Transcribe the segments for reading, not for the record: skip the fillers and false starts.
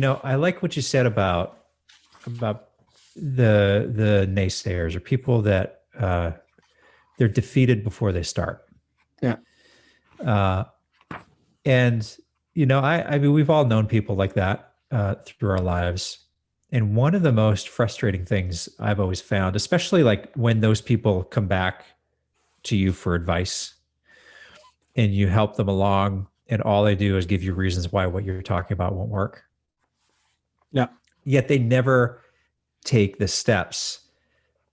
I like what you said about the naysayers or people that they're defeated before they start. Yeah. Uh, and I mean, we've all known people like that through our lives. And one of the most frustrating things I've always found, especially like when those people come back to you for advice and you help them along, and all they do is give you reasons why what you're talking about won't work. Yeah. Yet they never take the steps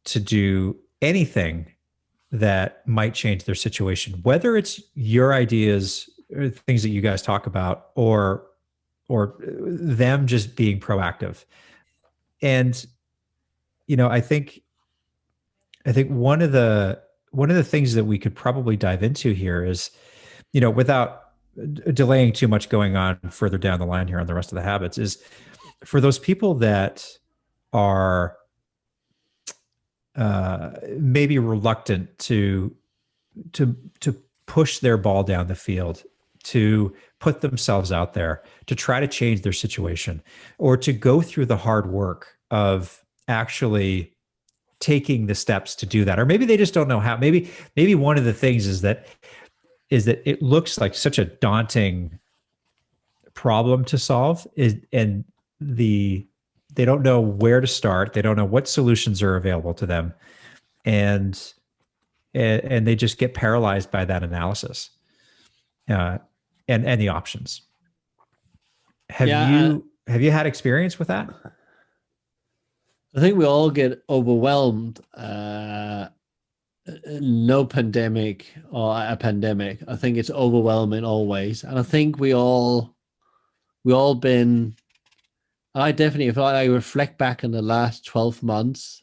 to do anything that might change their situation, whether it's your ideas or things that you guys talk about, or them just being proactive. And I think one of the things that we could probably dive into here is, without delaying too much going on further down the line here on the rest of the habits, is for those people that are maybe reluctant to push their ball down the field, to put themselves out there, to try to change their situation, or to go through the hard work of actually taking the steps to do that. Or maybe they just don't know how. Maybe one of the things is that it looks like such a daunting problem to solve, and they don't know where to start. They don't know what solutions are available to them. And they just get paralyzed by that analysis, and the options. Have Yeah. you had experience with that? I think we all get overwhelmed. No pandemic or a pandemic. I think it's overwhelming always. And I think we all been, I definitely, if I reflect back in the last 12 months,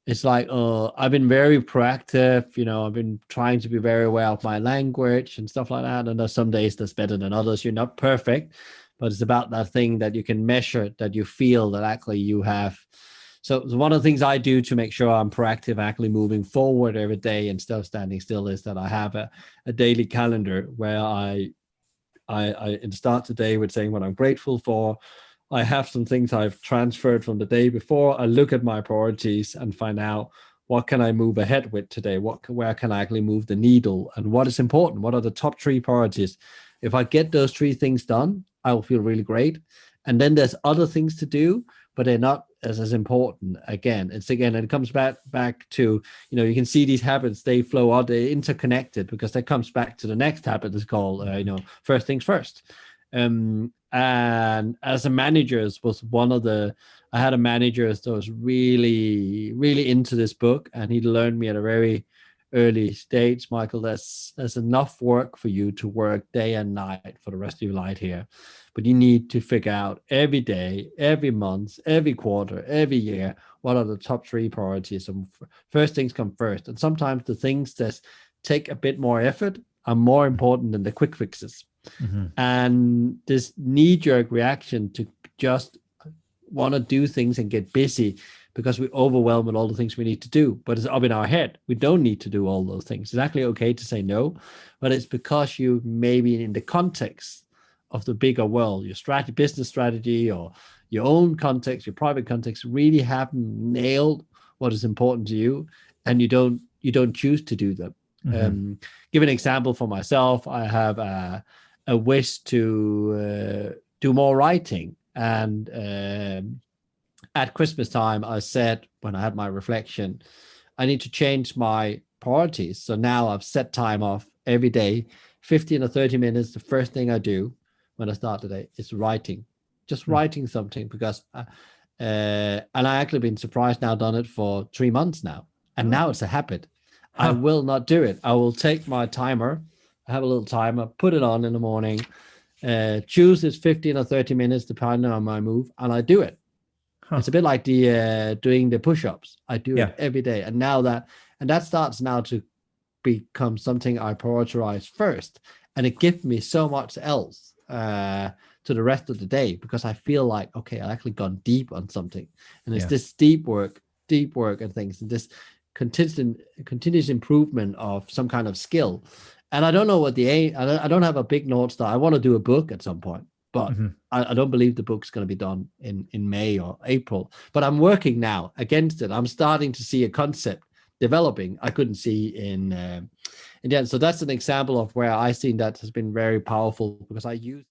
it's like, I've been very proactive. I've been trying to be very aware of my language and stuff like that. And there's some days that's better than others. You're not perfect, but it's about that thing that you can measure, that you feel that actually you have. So one of the things I do to make sure I'm proactive, actually moving forward every day instead of standing still, is that I have a daily calendar where I start the day with saying what I'm grateful for. I have some things I've transferred from the day before. I look at my priorities and find out what can I move ahead with today? Where can I actually move the needle? And what is important? What are the top 3 priorities? If I get those 3 things done, I will feel really great. And then there's other things to do, but they're not as important. It comes back to, you can see these habits, they flow out, they're interconnected, because that comes back to the next habit that's called, first things first. And as a manager, was I had a manager that was really, really into this book, and he learned me at a very early stage, Michael, there's enough work for you to work day and night for the rest of your life here. But you need to figure out every day, every month, every quarter, every year, what are the top 3 priorities. And first things come first. And sometimes the things that take a bit more effort are more important than the quick fixes. Mm-hmm. And this knee-jerk reaction to just want to do things and get busy because we overwhelm with all the things we need to do, but it's up in our head. We don't need to do all those things. It's actually okay to say no, but it's because you maybe in the context of the bigger world, your strategy, business strategy, or your own context, your private context, really haven't nailed what is important to you, and you don't choose to do them. Mm-hmm. Give an example for myself. I have a wish to do more writing, and at Christmas time, I said, when I had my reflection, I need to change my priorities. So now I've set time off every day, 15 or 30 minutes. The first thing I do when I start the day is writing, just writing something, because, and I actually been surprised now, done it for 3 months now. And now it's a habit. I will not do it. I will take my timer. I have a little timer, put it on in the morning, choose it's 15 or 30 minutes, depending on my move, and I do it. It's a bit like the doing the push-ups. I do it every day. And now that starts now to become something I prioritize first. And it gives me so much else to the rest of the day, because I feel like, okay, I've actually gone deep on something. And it's this deep work and things, and this continuous improvement of some kind of skill. And I don't know what the aim, I don't have a big North Star. I want to do a book at some point. but Mhm. I don't believe the book's going to be done in May or April. But I'm working now against it. I'm starting to see a concept developing I couldn't see in the end. So that's an example of where I think that has been very powerful, because I use